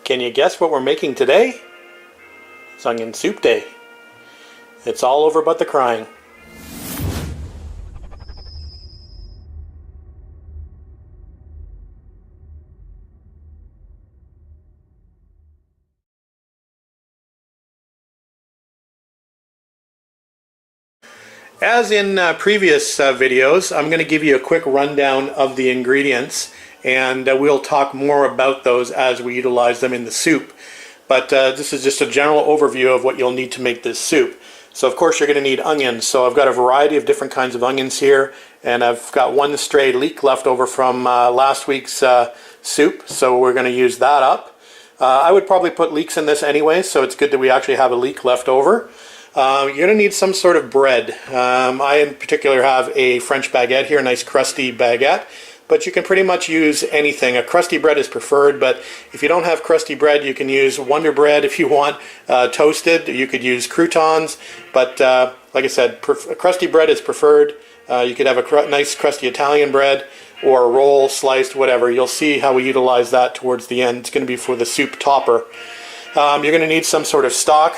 Can you guess what we're making today? It's onion soup day. It's all over but the crying. As in previous videos, I'm going to give you a quick rundown of the ingredients, and we'll talk more about those as we utilize them in the soup. But this is just a general overview of what you'll need to make this soup. So of course you're going to need onions. So I've got a variety of different kinds of onions here, and I've got one stray leek left over from last week's soup, so we're going to use that up. I would probably put leeks in this anyway, so it's good that we actually have a leek left over. You're going to need some sort of bread. I in particular have a French baguette here, a nice crusty baguette, but you can pretty much use anything. A crusty bread is preferred, but if you don't have crusty bread, you can use Wonder Bread if you want, toasted. You could use croutons, but like I said, crusty bread is preferred. You could have a nice crusty Italian bread or a roll, sliced, whatever. You'll see how we utilize that towards the end. It's going to be for the soup topper. You're going to need some sort of stock.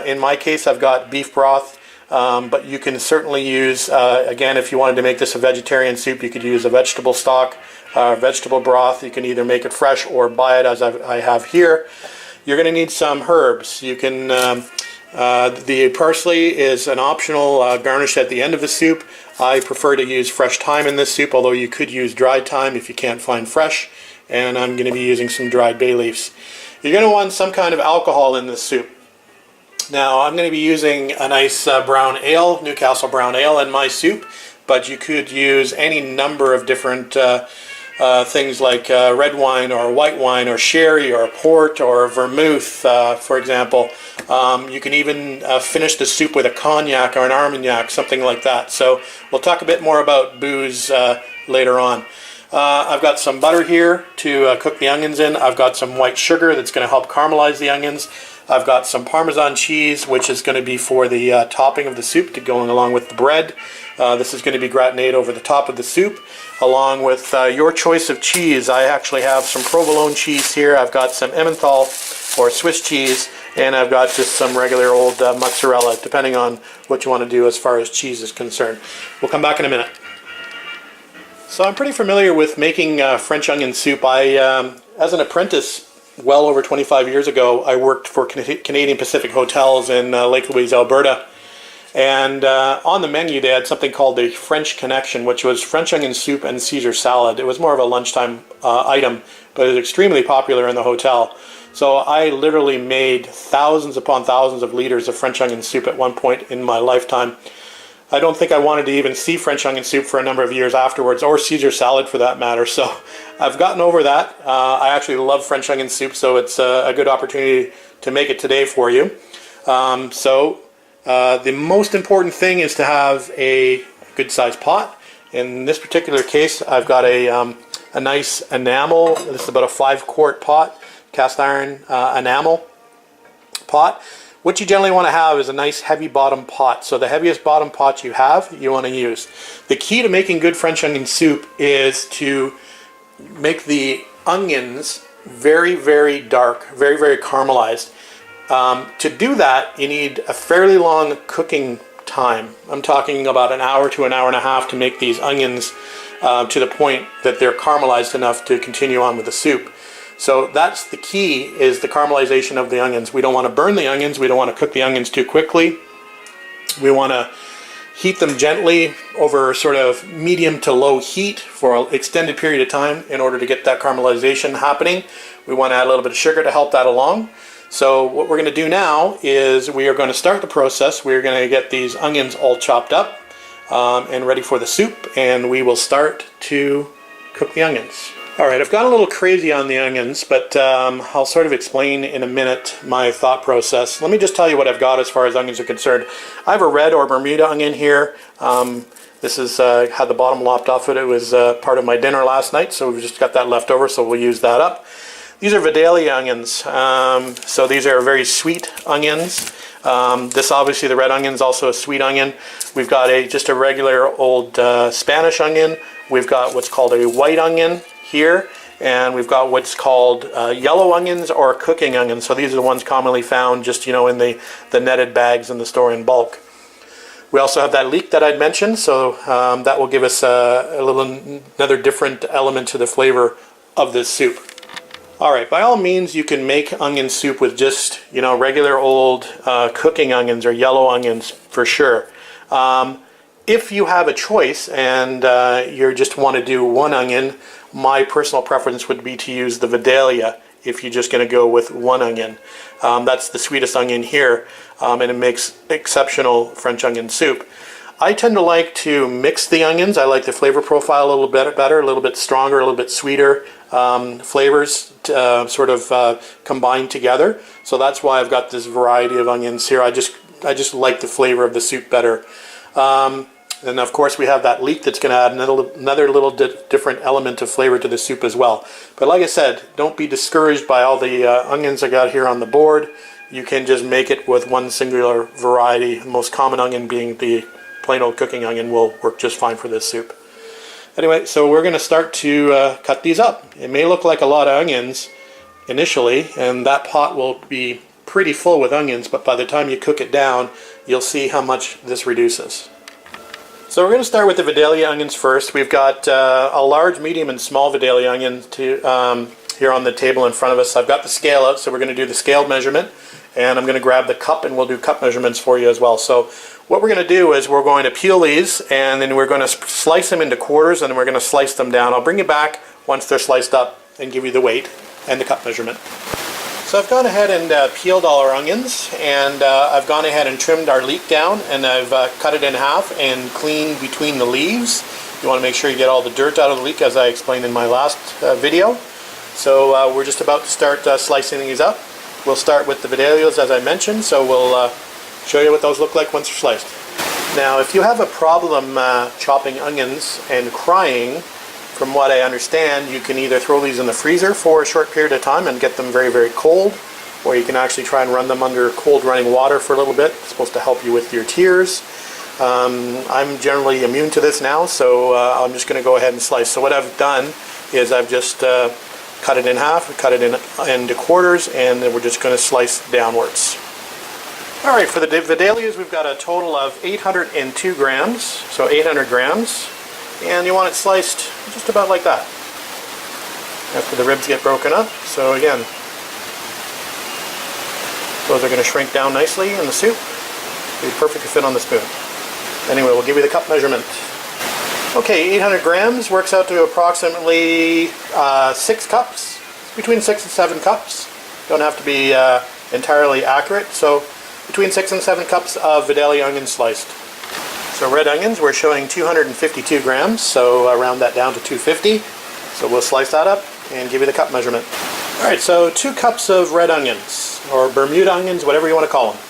In my case, I've got beef broth, but you can certainly use, again, if you wanted to make this a vegetarian soup, you could use a vegetable stock, vegetable broth. You can either make it fresh or buy it as I have here. You're going to need some herbs. You can, the parsley is an optional garnish at the end of the soup. I prefer to use fresh thyme in this soup, although you could use dried thyme if you can't find fresh. And I'm going to be using some dried bay leaves. You're going to want some kind of alcohol in this soup. Now I'm going to be using a nice brown ale, Newcastle brown ale in my soup, but you could use any number of different things like red wine or white wine or sherry or port or vermouth, for example. You can even finish the soup with a cognac or an armagnac, something like that. So we'll talk a bit more about booze later on. I've got some butter here to cook the onions in. I've got some white sugar that's going to help caramelize the onions. I've got some Parmesan cheese, which is going to be for the topping of the soup to go along with the bread. This is going to be gratinate over the top of the soup, along with your choice of cheese. I actually have some provolone cheese here. I've got some Emmental or Swiss cheese, and I've got just some regular old mozzarella, depending on what you want to do as far as cheese is concerned. We'll come back in a minute. So I'm pretty familiar with making French onion soup. As an apprentice, well over 25 years ago, I worked for Canadian Pacific Hotels in Lake Louise, Alberta. And on the menu they had something called the French Connection, which was French onion soup and Caesar salad. It was more of a lunchtime item, but it was extremely popular in the hotel. So I literally made thousands upon thousands of liters of French onion soup at one point in my lifetime. I don't think I wanted to even see French onion soup for a number of years afterwards, or Caesar salad for that matter. So I've gotten over that. I actually love French onion soup, so it's a good opportunity to make it today for you. The most important thing is to have a good sized pot. In this particular case, I've got a nice enamel. This is about a 5-quart pot, cast iron enamel pot. What you generally want to have is a nice heavy bottom pot. So the heaviest bottom pot you have, you want to use. The key to making good French onion soup is to make the onions very, very dark, very, very caramelized. To do that, you need a fairly long cooking time. I'm talking about an hour to an hour and a half to make these onions to the point that they're caramelized enough to continue on with the soup. So that's the key, is the caramelization of the onions. We don't want to burn the onions. We don't want to cook the onions too quickly. We want to heat them gently over sort of medium to low heat for an extended period of time in order to get that caramelization happening. We want to add a little bit of sugar to help that along. So what we're going to do now is we are going to start the process. We're going to get these onions all chopped up and ready for the soup, and we will start to cook the onions. Alright, I've gone a little crazy on the onions, but I'll sort of explain in a minute my thought process. Let me just tell you what I've got as far as onions are concerned. I have a red or Bermuda onion here. This is had the bottom lopped off it. It was part of my dinner last night, so we've just got that left over, so we'll use that up. These are Vidalia onions, so these are very sweet onions. This obviously, the red onion is also a sweet onion. We've got just a regular old Spanish onion. We've got what's called a white onion here, and we've got what's called yellow onions or cooking onions. So these are the ones commonly found just, in the netted bags in the store in bulk. We also have that leek that I'd mentioned, so that will give us another different element to the flavor of this soup. Alright, by all means you can make onion soup with just, regular old cooking onions or yellow onions for sure. If you have a choice and you just want to do one onion, my personal preference would be to use the Vidalia if you're just going to go with one onion. That's the sweetest onion here, and it makes exceptional French onion soup. I tend to like to mix the onions. I like the flavor profile a little bit better, a little bit stronger, a little bit sweeter flavors sort of combined together. So that's why I've got this variety of onions here. I just like the flavor of the soup better. And of course we have that leek that's going to add another little different element of flavor to the soup as well. But like I said, don't be discouraged by all the onions I got here on the board. You can just make it with one singular variety. The most common onion being the plain old cooking onion will work just fine for this soup. Anyway, so we're going to start to cut these up. It may look like a lot of onions initially, and that pot will be pretty full with onions, but by the time you cook it down, you'll see how much this reduces. So we're going to start with the Vidalia onions first. We've got a large, medium, and small Vidalia onion here on the table in front of us. I've got the scale out, so we're going to do the scale measurement, and I'm going to grab the cup and we'll do cup measurements for you as well. So what we're going to do is we're going to peel these, and then we're going to slice them into quarters, and then we're going to slice them down. I'll bring you back once they're sliced up and give you the weight and the cup measurement. So I've gone ahead and peeled all our onions, and I've gone ahead and trimmed our leek down, and I've cut it in half and cleaned between the leaves. You want to make sure you get all the dirt out of the leek, as I explained in my last video. So we're just about to start slicing these up. We'll start with the Vidalias, as I mentioned, so we'll show you what those look like once they're sliced. Now, if you have a problem chopping onions and crying, from what I understand, you can either throw these in the freezer for a short period of time and get them very, very cold, or you can actually try and run them under cold running water for a little bit. It's supposed to help you with your tears. I'm generally immune to this now, so I'm just going to go ahead and slice. So what I've done is I've just cut it in half, cut it into quarters, and then we're just going to slice downwards. Alright, for the Vidalias, we've got a total of 802 grams, so 800 grams. And you want it sliced just about like that after the ribs get broken up. So again, those are going to shrink down nicely in the soup. Be perfect to fit on the spoon. Anyway, we'll give you the cup measurement. Okay, 800 grams works out to approximately 6 cups, between 6 and 7 cups. Don't have to be entirely accurate. So between 6 and 7 cups of Vidalia onion sliced. So red onions, we're showing 252 grams, so round that down to 250. So we'll slice that up and give you the cup measurement. Alright, so 2 cups of red onions, or Bermuda onions, whatever you want to call them.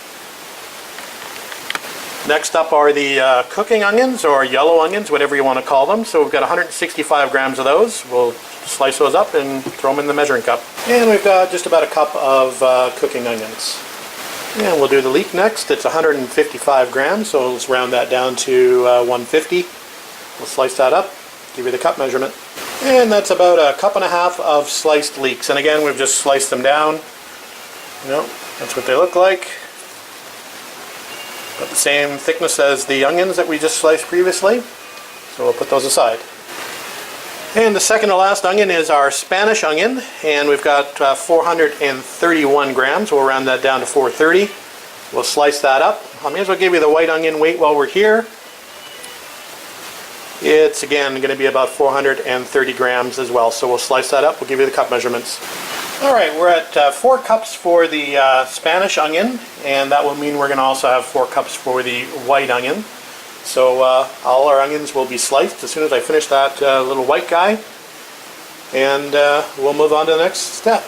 Next up are the cooking onions, or yellow onions, whatever you want to call them. So we've got 165 grams of those. We'll slice those up and throw them in the measuring cup. And we've got just about a cup of cooking onions. And we'll do the leek next. It's 155 grams, so let's round that down to 150. We'll slice that up, give you the cup measurement. And that's about a cup and a half of sliced leeks. And again, we've just sliced them down. That's what they look like. About the same thickness as the onions that we just sliced previously. So we'll put those aside. And the second to last onion is our Spanish onion, and we've got 431 grams. We'll round that down to 430. We'll slice that up. I may as well give you the white onion weight while we're here. It's again going to be about 430 grams as well, so we'll slice that up. We'll give you the cup measurements. Alright, we're at 4 cups for the Spanish onion, and that will mean we're going to also have 4 cups for the white onion. So all our onions will be sliced as soon as I finish that little white guy, and we'll move on to the next step.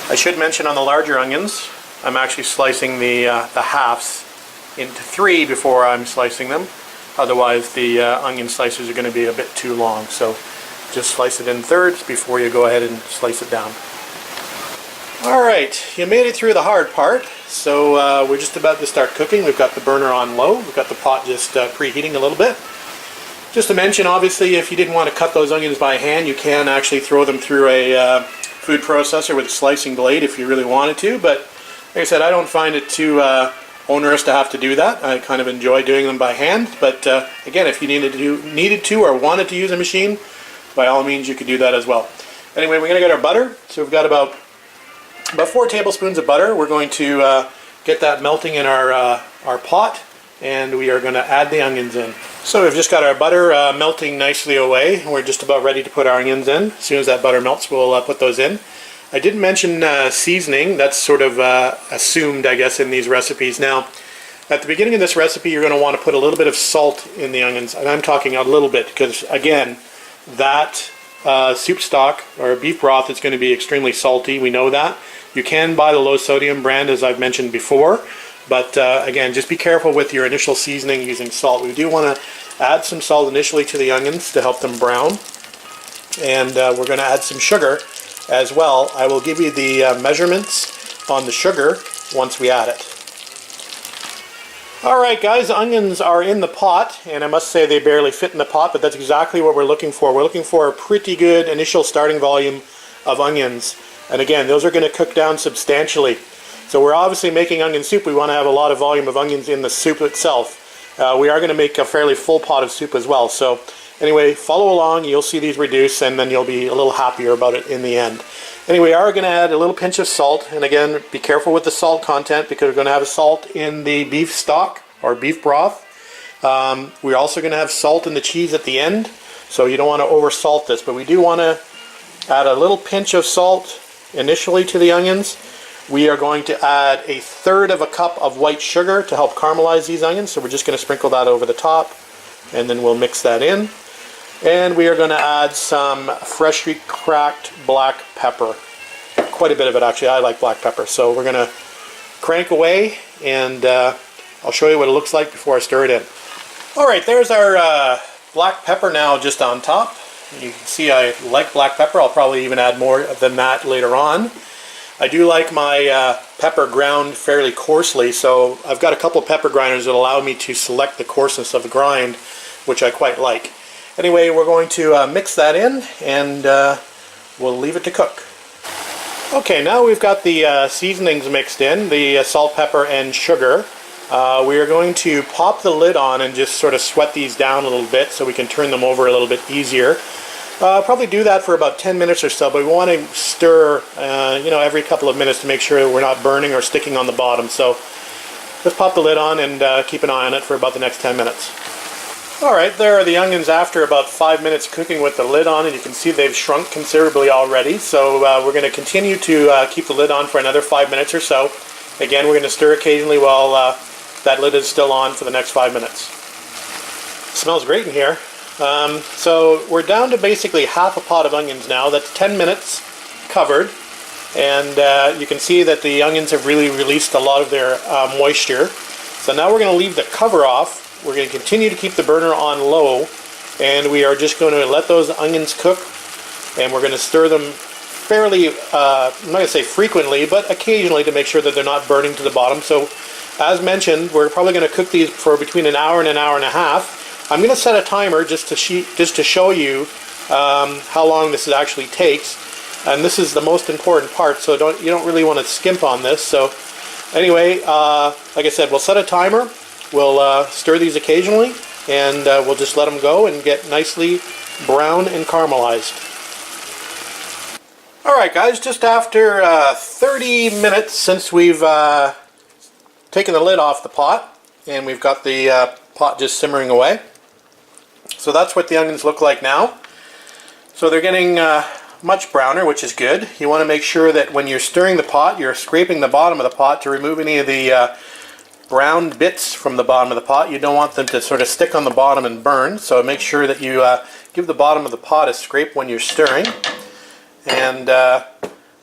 I should mention on the larger onions, I'm actually slicing the halves into 3 before I'm slicing them. Otherwise the onion slices are going to be a bit too long, so just slice it in thirds before you go ahead and slice it down. Alright, you made it through the hard part, so we're just about to start cooking. We've got the burner on low, we've got the pot just preheating a little bit. Just to mention, obviously, if you didn't want to cut those onions by hand, you can actually throw them through a food processor with a slicing blade if you really wanted to. But like I said, I don't find it too onerous to have to do that. I kind of enjoy doing them by hand. But again, if you needed to or wanted to use a machine, by all means, you could do that as well. Anyway, we're going to get our butter. So we've got about 4 tablespoons of butter. We're going to get that melting in our pot, and we are going to add the onions in. So we've just got our butter melting nicely away. We're just about ready to put our onions in. As soon as that butter melts, we'll put those in. I didn't mention seasoning. That's sort of assumed, I guess, in these recipes. Now, at the beginning of this recipe, you're going to want to put a little bit of salt in the onions. And I'm talking a little bit because, again, that soup stock or beef broth is going to be extremely salty. We know that. You can buy the low sodium brand, as I've mentioned before. But again, just be careful with your initial seasoning using salt. We do want to add some salt initially to the onions to help them brown. And we're going to add some sugar as well. I will give you the measurements on the sugar once we add it. Alright guys, onions are in the pot, and I must say they barely fit in the pot, but that's exactly what we're looking for. We're looking for a pretty good initial starting volume of onions. And again, those are going to cook down substantially. So we're obviously making onion soup. We want to have a lot of volume of onions in the soup itself. We are going to make a fairly full pot of soup as well. So anyway, follow along. You'll see these reduce, and then you'll be a little happier about it in the end. Anyway, we are going to add a little pinch of salt. And again, be careful with the salt content because we're going to have salt in the beef stock or beef broth. We're also going to have salt in the cheese at the end. So you don't want to over salt this, but we do want to add a little pinch of salt initially to the onions. We are going to add 1/3 cup of white sugar to help caramelize these onions. So we're just going to sprinkle that over the top, and then we'll mix that in. And we are going to add some freshly cracked black pepper. Quite a bit of it, actually. I like black pepper. So we're going to crank away, and I'll show you what it looks like before I stir it in. Alright, there's our black pepper now just on top. You can see I like black pepper. I'll probably even add more than that later on. I do like my pepper ground fairly coarsely, so I've got a couple of pepper grinders that allow me to select the coarseness of the grind, which I quite like. Anyway, we're going to mix that in, and we'll leave it to cook. Okay, now we've got the seasonings mixed in, the salt, pepper, and sugar. We are going to pop the lid on and just sort of sweat these down a little bit so we can turn them over a little bit easier. Probably do that for about 10 minutes or so, but we want to stir every couple of minutes to make sure we're not burning or sticking on the bottom. So let's pop the lid on and keep an eye on it for about the next 10 minutes. Alright, there are the onions after about 5 minutes cooking with the lid on, and you can see they've shrunk considerably already. So we're going to continue to keep the lid on for another 5 minutes or so. Again, we're going to stir occasionally while that lid is still on for the next 5 minutes. It smells great in here. So we're down to basically half a pot of onions now. That's 10 minutes covered, and you can see that the onions have really released a lot of their moisture. So now we're going to leave the cover off. We're going to continue to keep the burner on low, and we are just going to let those onions cook, and we're going to stir them fairly, I'm not going to say frequently, but occasionally to make sure that they're not burning to the bottom. So as mentioned, we're probably going to cook these for between an hour and an hour and a half. I'm going to set a timer just to show you how long this actually takes, and this is the most important part. So you don't really want to skimp on this. So anyway, like I said, we'll set a timer. We'll stir these occasionally, and we'll just let them go and get nicely brown and caramelized. Alright guys, just after 30 minutes since we've taken the lid off the pot, and we've got the pot just simmering away. So that's what the onions look like now. So they're getting much browner, which is good. You want to make sure that when you're stirring the pot, you're scraping the bottom of the pot to remove any of the brown bits from the bottom of the pot. You don't want them to sort of stick on the bottom and burn, so make sure that you give the bottom of the pot a scrape when you're stirring. And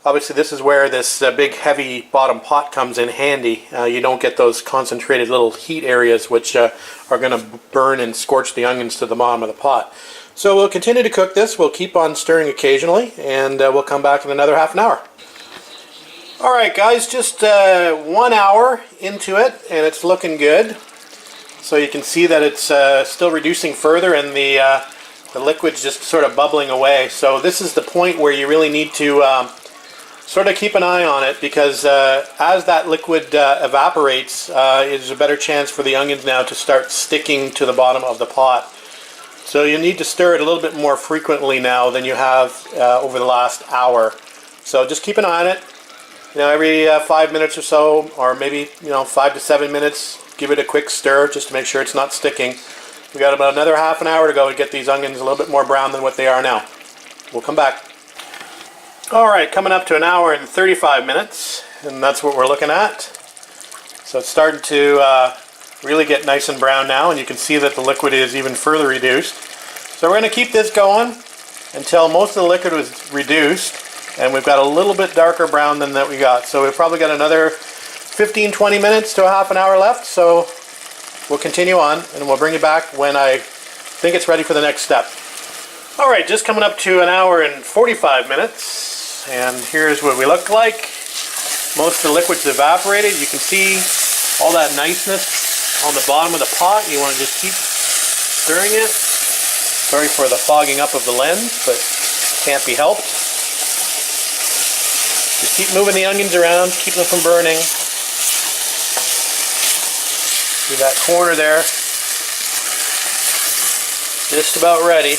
obviously this is where this big heavy bottom pot comes in handy. You don't get those concentrated little heat areas which are going to burn and scorch the onions to the bottom of the pot. So we'll continue to cook this. We'll keep on stirring occasionally, and we'll come back in another half an hour. Alright guys, just 1 hour into it, and it's looking good. So you can see that it's still reducing further, and the liquid's just sort of bubbling away. So this is the point where you really need to sort of keep an eye on it, because as that liquid evaporates, there's a better chance for the onions now to start sticking to the bottom of the pot. So you need to stir it a little bit more frequently now than you have over the last hour. So just keep an eye on it. Every 5 minutes or so, or maybe 5 to 7 minutes, give it a quick stir just to make sure it's not sticking. We got about another half an hour to go to get these onions a little bit more brown than what they are now. We'll come back. Alright, coming up to an hour and 35 minutes, and that's what we're looking at. So it's starting to really get nice and brown now, and you can see that the liquid is even further reduced. So we're going to keep this going until most of the liquid was reduced, and we've got a little bit darker brown than that we got. So we've probably got another 15-20 minutes to a half an hour left, so we'll continue on, and we'll bring you back when I think it's ready for the next step. Alright, just coming up to an hour and 45 minutes. And here's what we look like. Most of the liquid's evaporated. You can see all that niceness on the bottom of the pot. You want to just keep stirring it. Sorry for the fogging up of the lens, but can't be helped. Just keep moving the onions around, keep them from burning. See that corner there? Just about ready.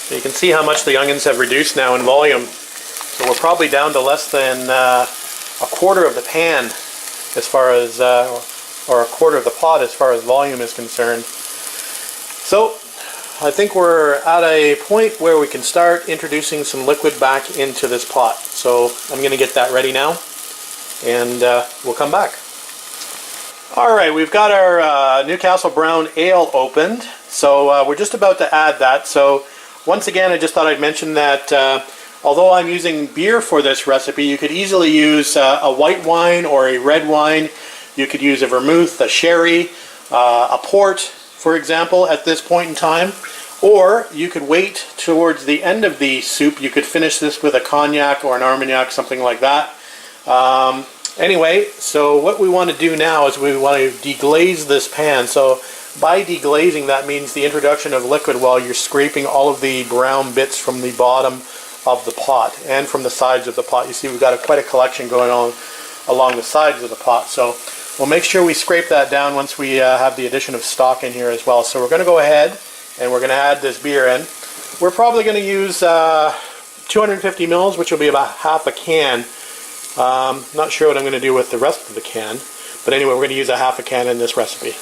So you can see how much the onions have reduced now in volume. So we're probably down to less than a quarter of the pan as far as, or a quarter of the pot as far as volume is concerned. So I think we're at a point where we can start introducing some liquid back into this pot. So I'm going to get that ready now, and we'll come back. Alright, we've got our Newcastle Brown Ale opened. So we're just about to add that. So once again, I just thought I'd mention that although I'm using beer for this recipe, you could easily use a white wine or a red wine. You could use a vermouth, a sherry, a port, for example, at this point in time. Or you could wait towards the end of the soup. You could finish this with a cognac or an Armagnac, something like that. Anyway, so what we want to do now is we want to deglaze this pan. So by deglazing, that means the introduction of liquid while you're scraping all of the brown bits from the bottom of the pot and from the sides of the pot. You see we've got quite a collection going on along the sides of the pot. So we'll make sure we scrape that down once we have the addition of stock in here as well. So we're going to go ahead and we're going to add this beer in. We're probably going to use 250 mils, which will be about half a can. Not sure what I'm going to do with the rest of the can, but anyway, we're going to use a half a can in this recipe.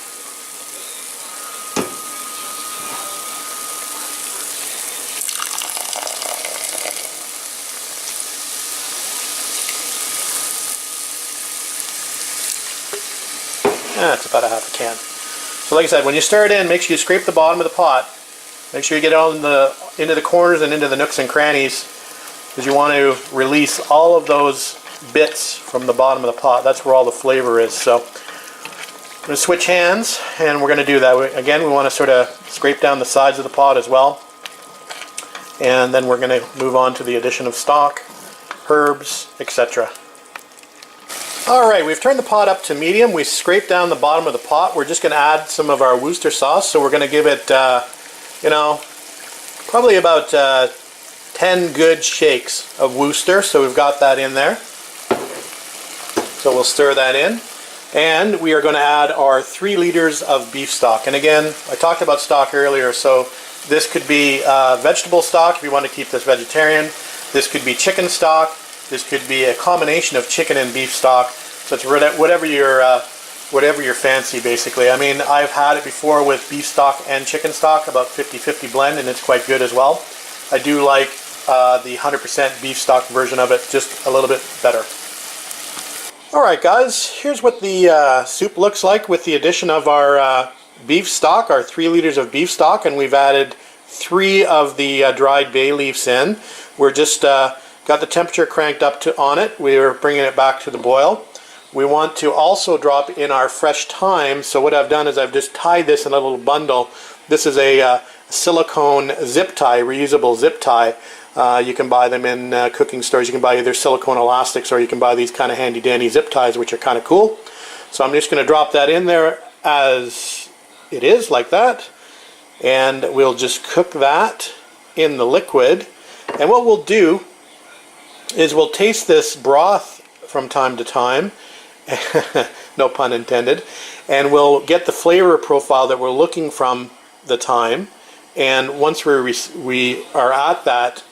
That's about a half a can. So like I said, when you stir it in, make sure you scrape the bottom of the pot. Make sure you get it all into the corners and into the nooks and crannies, because you want to release all of those bits from the bottom of the pot. That's where all the flavor is. So I'm going to switch hands, and we're going to do that. Again, we want to sort of scrape down the sides of the pot as well. And then we're going to move on to the addition of stock, herbs, etc. Alright, we've turned the pot up to medium. We scraped down the bottom of the pot. We're just going to add some of our Worcester sauce. So we're going to give it, probably about 10 good shakes of Worcester. So we've got that in there. So we'll stir that in. And we are going to add our 3 liters of beef stock. And again, I talked about stock earlier, so this could be vegetable stock if you want to keep this vegetarian. This could be chicken stock. This could be a combination of chicken and beef stock. So it's whatever your fancy, basically. I mean, I've had it before with beef stock and chicken stock, about 50-50 blend, and it's quite good as well. I do like the 100% beef stock version of it just a little bit better. Alright guys, here's what the soup looks like with the addition of our beef stock, our 3 liters of beef stock, and we've added 3 of the dried bay leaves in. We're just got the temperature cranked up on it. We're bringing it back to the boil. we want to also drop in our fresh thyme. So what I've done is I've just tied this in a little bundle. This is a silicone zip tie, reusable zip tie. You can buy them in cooking stores. You can buy either silicone elastics, or you can buy these kind of handy dandy zip ties, which are kind of cool. So I'm just going to drop that in there as it is, like that. And we'll just cook that in the liquid. And what we'll do is we'll taste this broth from time to time. No pun intended. And we'll get the flavor profile that we're looking from the thyme. And once we are at that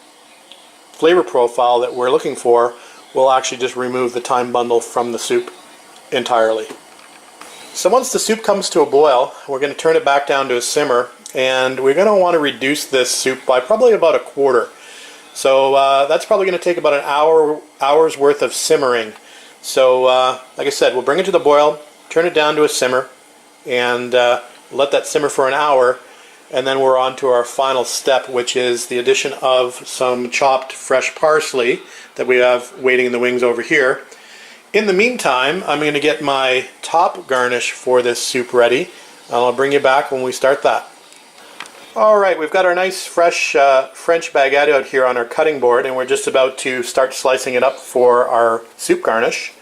flavor profile that we're looking for, we'll actually just remove the thyme bundle from the soup entirely. So once the soup comes to a boil, we're going to turn it back down to a simmer, and we're going to want to reduce this soup by probably about a quarter. So that's probably going to take about an hour's worth of simmering. So like I said, we'll bring it to the boil, turn it down to a simmer, and let that simmer for an hour. And then we're on to our final step, which is the addition of some chopped fresh parsley that we have waiting in the wings over here. In the meantime, I'm going to get my top garnish for this soup ready, and I'll bring you back when we start that. Alright, we've got our nice fresh French baguette out here on our cutting board, and we're just about to start slicing it up for our soup garnish.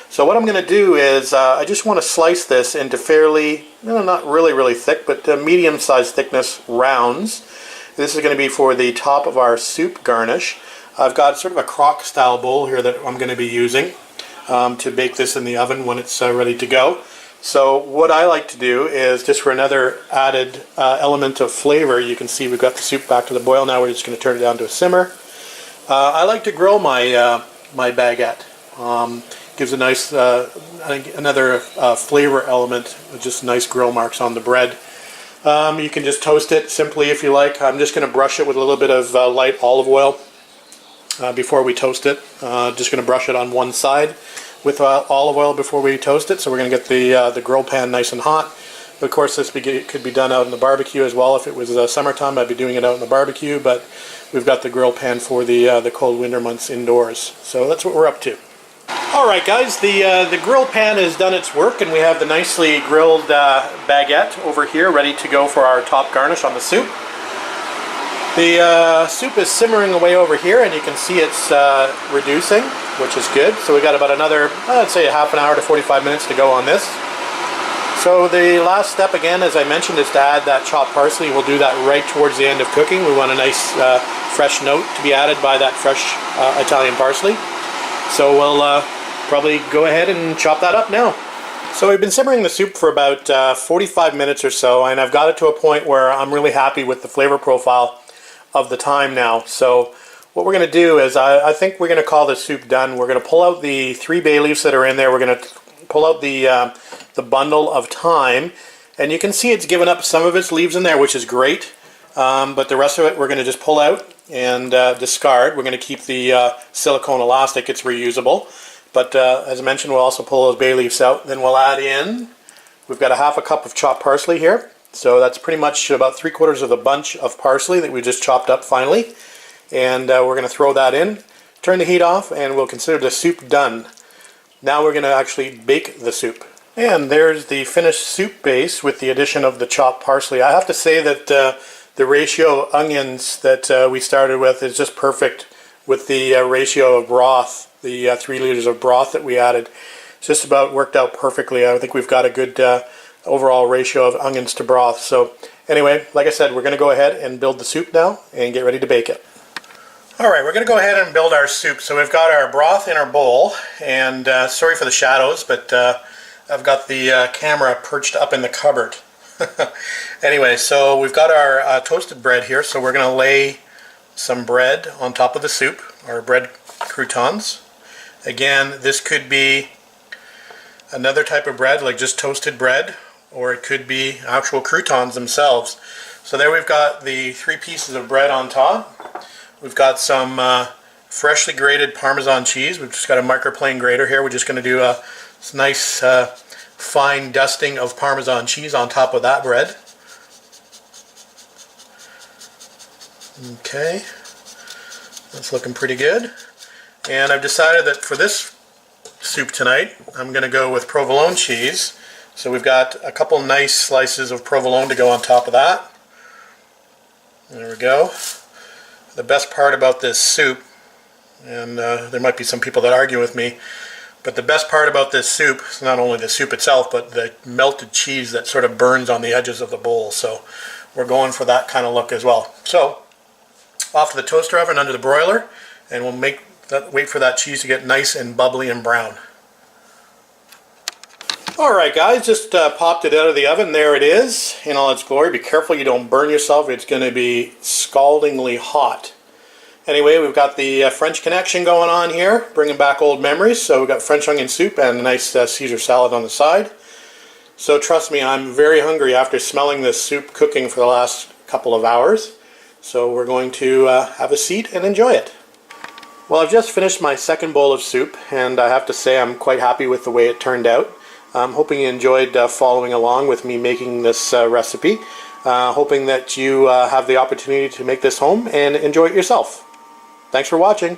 So what I'm going to do is I just want to slice this into fairly, not really thick, but medium-sized thickness rounds. This is going to be for the top of our soup garnish. I've got sort of a crock style bowl here that I'm going to be using to bake this in the oven when it's ready to go. So what I like to do is, just for another added element of flavor, you can see we've got the soup back to the boil now. We're just going to turn it down to a simmer. I like to grill my my baguette. Gives a nice, another flavor element, with just nice grill marks on the bread. You can just toast it simply if you like. I'm just going to brush it with a little bit of light olive oil before we toast it. Just going to brush it on one side with olive oil before we toast it. So we're going to get the grill pan nice and hot. But of course, this could be done out in the barbecue as well. If it was summertime, I'd be doing it out in the barbecue. But we've got the grill pan for the cold winter months indoors. So that's what we're up to. Alright guys, the grill pan has done its work, and we have the nicely grilled baguette over here ready to go for our top garnish on the soup. The soup is simmering away over here, and you can see it's reducing, which is good. So we got about another, I'd say, a half an hour to 45 minutes to go on this. So the last step, again, as I mentioned, is to add that chopped parsley. We'll do that right towards the end of cooking. We want a nice fresh note to be added by that fresh Italian parsley. So we'll probably go ahead and chop that up now. So we've been simmering the soup for about 45 minutes or so, and I've got it to a point where I'm really happy with the flavor profile of the thyme now. So what we're going to do is, I think we're going to call this soup done. We're going to pull out the 3 bay leaves that are in there. We're going to pull out the bundle of thyme, and you can see it's given up some of its leaves in there, which is great. But the rest of it we're going to just pull out and discard. We're going to keep the silicone elastic. It's reusable. But as I mentioned, we'll also pull those bay leaves out. Then we'll add in, we've got a half a cup of chopped parsley here. So that's pretty much about 3/4 of the bunch of parsley that we just chopped up finally. And we're going to throw that in, turn the heat off, and we'll consider the soup done. Now we're going to actually bake the soup. And there's the finished soup base with the addition of the chopped parsley. I have to say that the ratio of onions that we started with is just perfect with the ratio of broth. The 3 liters of broth that we added just about worked out perfectly. I think we've got a good overall ratio of onions to broth. So anyway, like I said, we're going to go ahead and build the soup now and get ready to bake it. Alright, we're going to go ahead and build our soup. So we've got our broth in our bowl, and sorry for the shadows, but I've got the camera perched up in the cupboard. Anyway, so we've got our toasted bread here, so we're going to lay some bread on top of the soup, our bread croutons. Again, this could be another type of bread, like just toasted bread, or it could be actual croutons themselves. So there we've got the 3 pieces of bread on top. We've got some freshly grated Parmesan cheese. We've just got a microplane grater here. We're just going to do a nice fine dusting of Parmesan cheese on top of that bread. Okay, that's looking pretty good. And I've decided that for this soup tonight, I'm going to go with provolone cheese. So we've got a couple nice slices of provolone to go on top of that. There we go. The best part about this soup, and there might be some people that argue with me, but the best part about this soup is not only the soup itself, but the melted cheese that sort of burns on the edges of the bowl. So we're going for that kind of look as well. So off to the toaster oven under the broiler, and we'll wait for that cheese to get nice and bubbly and brown. Alright guys, just popped it out of the oven. There it is in all its glory. Be careful you don't burn yourself. It's going to be scaldingly hot. Anyway, we've got the French connection going on here, bringing back old memories. So we've got French onion soup and a nice Caesar salad on the side. So trust me, I'm very hungry after smelling this soup cooking for the last couple of hours. So we're going to have a seat and enjoy it. Well, I've just finished my second bowl of soup, and I have to say I'm quite happy with the way it turned out. I'm hoping you enjoyed following along with me making this recipe. Hoping that you have the opportunity to make this home and enjoy it yourself. Thanks for watching.